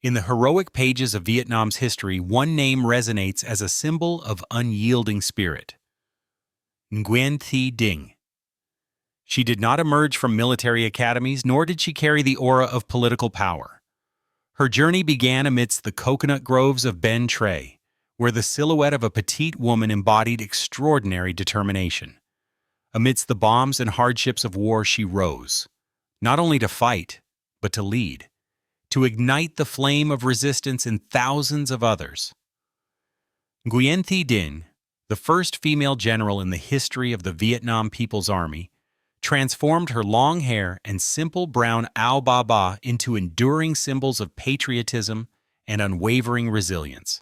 In the heroic pages of Vietnam's history, one name resonates as a symbol of unyielding spirit: Nguyen Thi Dinh. She did not emerge from military academies, nor did she carry the aura of political power. Her journey began amidst the coconut groves of Ben Tre, where the silhouette of a petite woman embodied extraordinary determination. Amidst the bombs and hardships of war, she rose, not only to fight, but to lead, to ignite the flame of resistance in thousands of others. Nguyen Thi Dinh, the first female general in the history of the Vietnam People's Army, transformed her long hair and simple brown ao ba ba into enduring symbols of patriotism and unwavering resilience.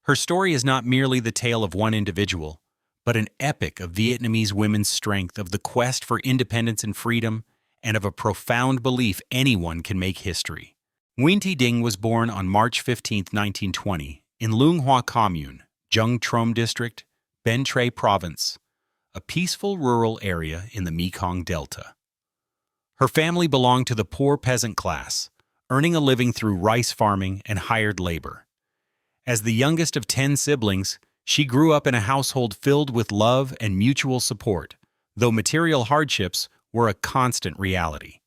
Her story is not merely the tale of one individual, but an epic of Vietnamese women's strength, of the quest for independence and freedom, and of a profound belief anyone can make history. Nguyen Thi Dinh was born on March 15, 1920, in Luong Hoa Commune, Dung Trom District, Ben Tre Province, a peaceful rural area in the Mekong Delta. Her family belonged to the poor peasant class, earning a living through rice farming and hired labor. As the youngest of 10 siblings, she grew up in a household filled with love and mutual support, though material hardships were a constant reality.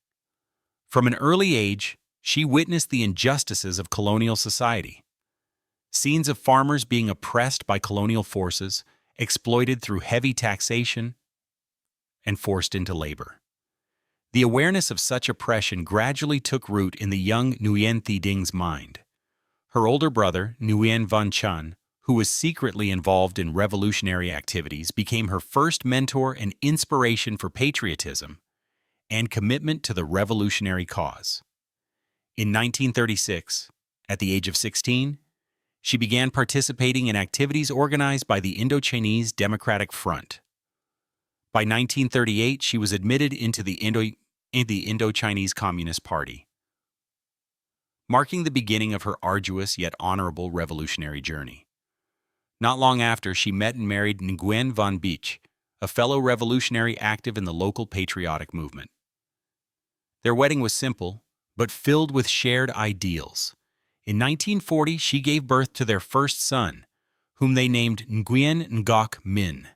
From an early age, she witnessed the injustices of colonial society. Scenes of farmers being oppressed by colonial forces, exploited through heavy taxation, and forced into labor. The awareness of such oppression gradually took root in the young Nguyen Thi Dinh's mind. Her older brother, Nguyen Van Chun, who was secretly involved in revolutionary activities, became her first mentor and inspiration for patriotism and commitment to the revolutionary cause. In 1936, at the age of 16, she began participating in activities organized by the Indochinese Democratic Front. By 1938, she was admitted into the Indochinese Communist Party, marking the beginning of her arduous yet honorable revolutionary journey. Not long after, she met and married Nguyen Van Bich, a fellow revolutionary active in the local patriotic movement. Their wedding was simple, but filled with shared ideals. In 1940, she gave birth to their first son, whom they named Nguyen Ngoc Min.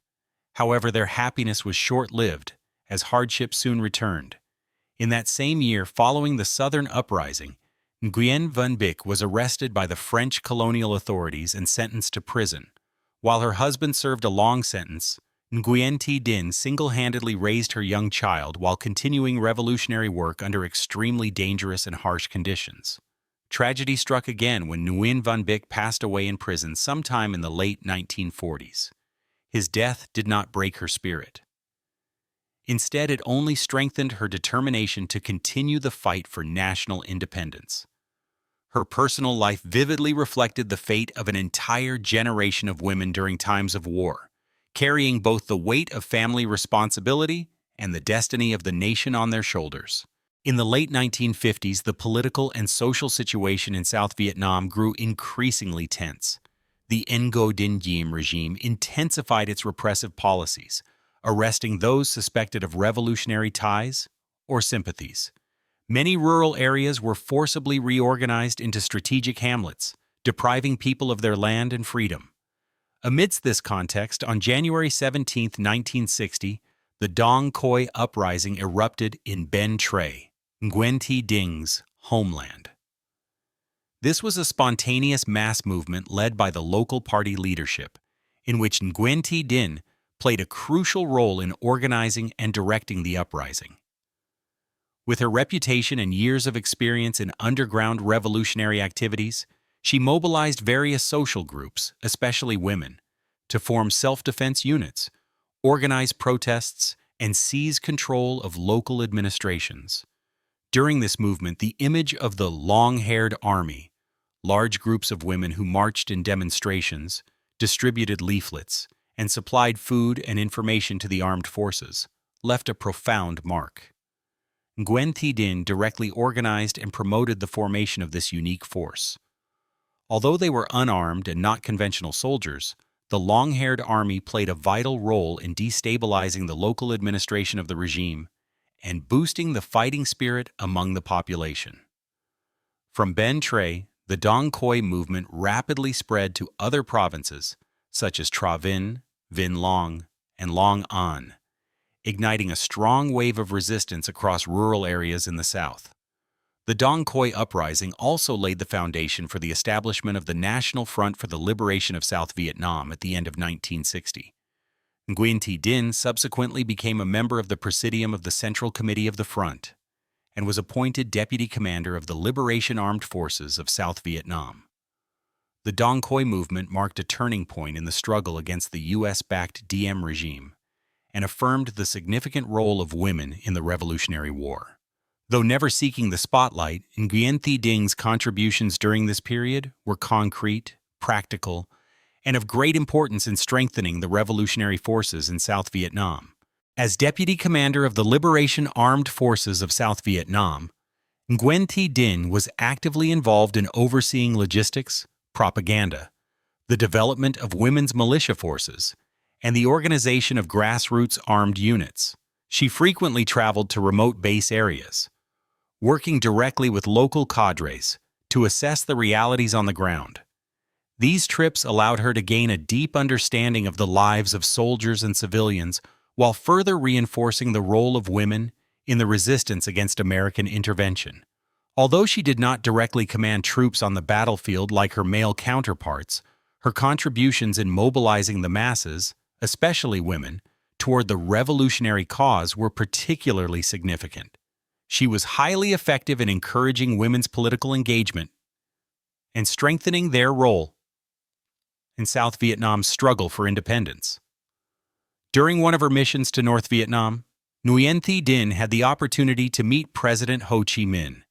However, their happiness was short-lived, as hardship soon returned. In that same year, following the Southern Uprising, Nguyen Van Bich was arrested by the French colonial authorities and sentenced to prison. While her husband served a long sentence, Nguyen Thi Dinh single-handedly raised her young child while continuing revolutionary work under extremely dangerous and harsh conditions. Tragedy struck again when Nguyen Van Bich passed away in prison sometime in the late 1940s. His death did not break her spirit. Instead, it only strengthened her determination to continue the fight for national independence. Her personal life vividly reflected the fate of an entire generation of women during times of war, carrying both the weight of family responsibility and the destiny of the nation on their shoulders. In the late 1950s, the political and social situation in South Vietnam grew increasingly tense. The Ngo Dinh Diem regime intensified its repressive policies, arresting those suspected of revolutionary ties or sympathies. Many rural areas were forcibly reorganized into strategic hamlets, depriving people of their land and freedom. Amidst this context, on January 17, 1960, the Dong Khoi uprising erupted in Ben Tre, Nguyen Thi Dinh's homeland. This was a spontaneous mass movement led by the local party leadership, in which Nguyen Thi Dinh played a crucial role in organizing and directing the uprising. With her reputation and years of experience in underground revolutionary activities, she mobilized various social groups, especially women, to form self-defense units, organize protests, and seize control of local administrations. During this movement, the image of the long-haired army, large groups of women who marched in demonstrations, distributed leaflets, and supplied food and information to the armed forces, left a profound mark. Nguyen Thi Dinh directly organized and promoted the formation of this unique force. Although they were unarmed and not conventional soldiers, the long-haired army played a vital role in destabilizing the local administration of the regime and boosting the fighting spirit among the population. From Ben Tre, the Dong Khoi movement rapidly spread to other provinces such as Tra Vinh, Vinh Long, and Long An, igniting a strong wave of resistance across rural areas in the south. The Dong Khoi uprising also laid the foundation for the establishment of the National Front for the Liberation of South Vietnam at the end of 1960. Nguyen Thi Dinh subsequently became a member of the Presidium of the Central Committee of the Front and was appointed Deputy Commander of the Liberation Armed Forces of South Vietnam. The Dong Khoi movement marked a turning point in the struggle against the U.S.-backed Diem regime and affirmed the significant role of women in the Revolutionary War. Though never seeking the spotlight, Nguyen Thi Dinh's contributions during this period were concrete, practical, and of great importance in strengthening the revolutionary forces in South Vietnam. As Deputy Commander of the Liberation Armed Forces of South Vietnam, Nguyen Thi Dinh was actively involved in overseeing logistics, propaganda, the development of women's militia forces, and the organization of grassroots armed units. She frequently traveled to remote base areas, working directly with local cadres to assess the realities on the ground. These trips allowed her to gain a deep understanding of the lives of soldiers and civilians while further reinforcing the role of women in the resistance against American intervention. Although she did not directly command troops on the battlefield like her male counterparts, her contributions in mobilizing the masses, especially women, toward the revolutionary cause were particularly significant. She was highly effective in encouraging women's political engagement and strengthening their role in South Vietnam's struggle for independence. During one of her missions to North Vietnam, Nguyen Thi Dinh had the opportunity to meet President Ho Chi Minh.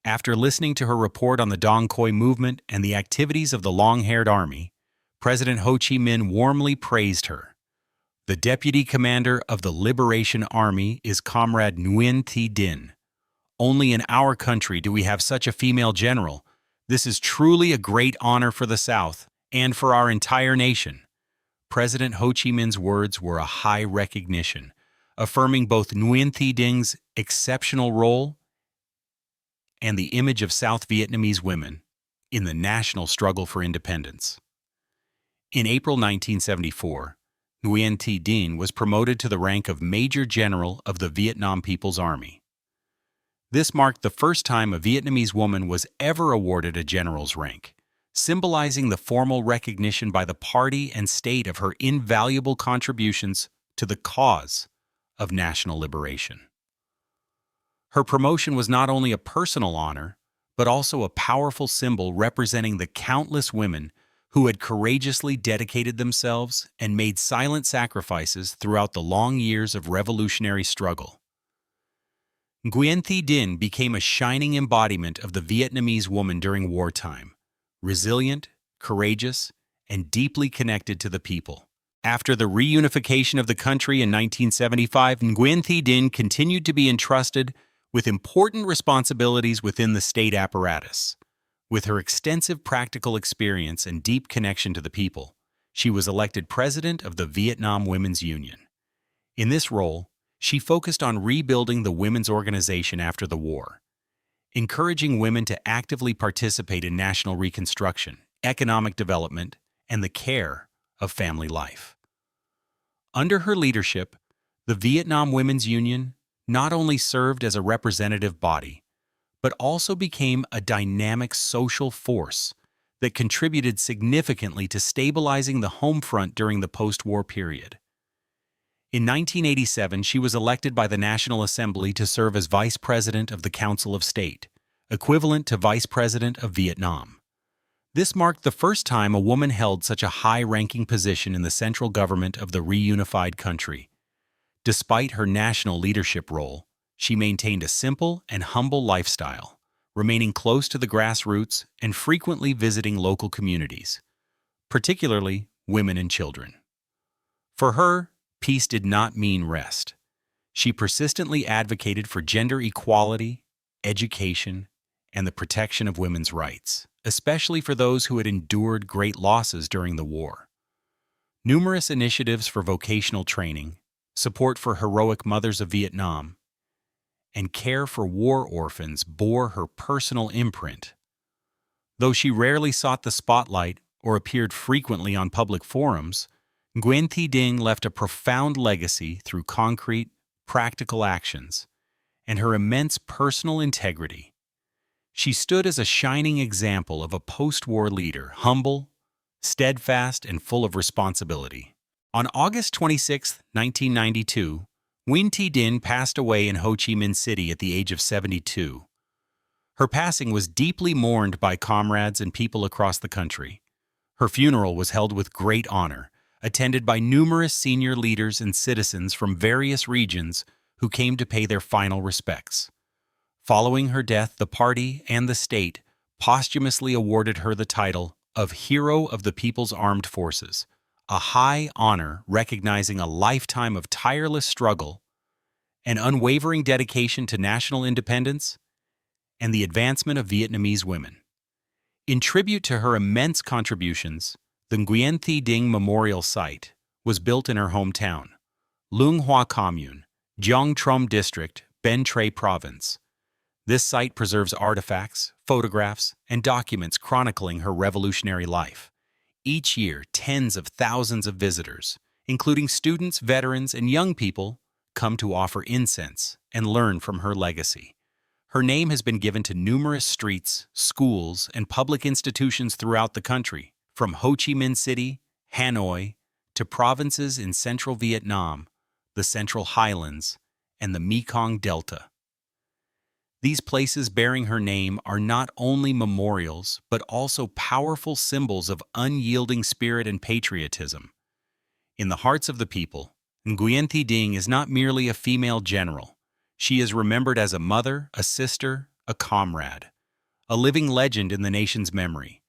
After listening to her report on the Dong Khoi movement and the activities of the long-haired army, President Ho Chi Minh warmly praised her. The Deputy Commander of the Liberation Army is Comrade Nguyen Thi Dinh. Only in our country do we have such a female general. This is truly a great honor for the South and for our entire nation. President Ho Chi Minh's words were a high recognition, affirming both Nguyen Thi Dinh's exceptional role and the image of South Vietnamese women in the national struggle for independence. In April 1974, Nguyen Thi Dinh was promoted to the rank of Major General of the Vietnam People's Army. This marked the first time a Vietnamese woman was ever awarded a general's rank, symbolizing the formal recognition by the party and state of her invaluable contributions to the cause of national liberation. Her promotion was not only a personal honor, but also a powerful symbol representing the countless women who had courageously dedicated themselves and made silent sacrifices throughout the long years of revolutionary struggle. Nguyen Thi Dinh became a shining embodiment of the Vietnamese woman during wartime, resilient, courageous, and deeply connected to the people. After the reunification of the country in 1975, Nguyen Thi Dinh continued to be entrusted with important responsibilities within the state apparatus. With her extensive practical experience and deep connection to the people, she was elected president of the Vietnam Women's Union. In this role, she focused on rebuilding the women's organization after the war, encouraging women to actively participate in national reconstruction, economic development, and the care of family life. Under her leadership, the Vietnam Women's Union not only served as a representative body, but also became a dynamic social force that contributed significantly to stabilizing the home front during the post-war period. In 1987, she was elected by the National Assembly to serve as Vice President of the Council of State, equivalent to Vice President of Vietnam. This marked the first time a woman held such a high-ranking position in the central government of the reunified country. Despite her national leadership role, she maintained a simple and humble lifestyle, remaining close to the grassroots and frequently visiting local communities, particularly women and children. For her, peace did not mean rest. She persistently advocated for gender equality, education, and the protection of women's rights, especially for those who had endured great losses during the war. Numerous initiatives for vocational training, support for heroic mothers of Vietnam, and care for war orphans bore her personal imprint. Though she rarely sought the spotlight or appeared frequently on public forums, Nguyen Thi Dinh left a profound legacy through concrete, practical actions and her immense personal integrity. She stood as a shining example of a post-war leader, humble, steadfast, and full of responsibility. On August 26, 1992, Nguyen Thi Dinh passed away in Ho Chi Minh City at the age of 72. Her passing was deeply mourned by comrades and people across the country. Her funeral was held with great honor, attended by numerous senior leaders and citizens from various regions who came to pay their final respects. Following her death, the party and the state posthumously awarded her the title of Hero of the People's Armed Forces, a high honor recognizing a lifetime of tireless struggle, an unwavering dedication to national independence, and the advancement of Vietnamese women. In tribute to her immense contributions, the Nguyen Thi Dinh Memorial Site was built in her hometown, Luong Hoa Commune, Giang Trom District, Ben Tre Province. This site preserves artifacts, photographs, and documents chronicling her revolutionary life. Each year, tens of thousands of visitors, including students, veterans, and young people, come to offer incense and learn from her legacy. Her name has been given to numerous streets, schools, and public institutions throughout the country, from Ho Chi Minh City, Hanoi, to provinces in central Vietnam, the Central Highlands, and the Mekong Delta. These places bearing her name are not only memorials, but also powerful symbols of unyielding spirit and patriotism. In the hearts of the people, Nguyen Thi Dinh is not merely a female general. She is remembered as a mother, a sister, a comrade, a living legend in the nation's memory.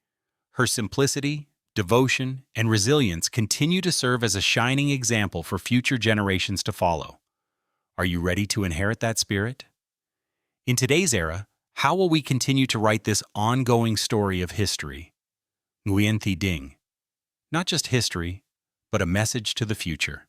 Her simplicity, devotion, and resilience continue to serve as a shining example for future generations to follow. Are you ready to inherit that spirit? In today's era, how will we continue to write this ongoing story of history? Nguyen Thi Dinh. Not just history, but a message to the future.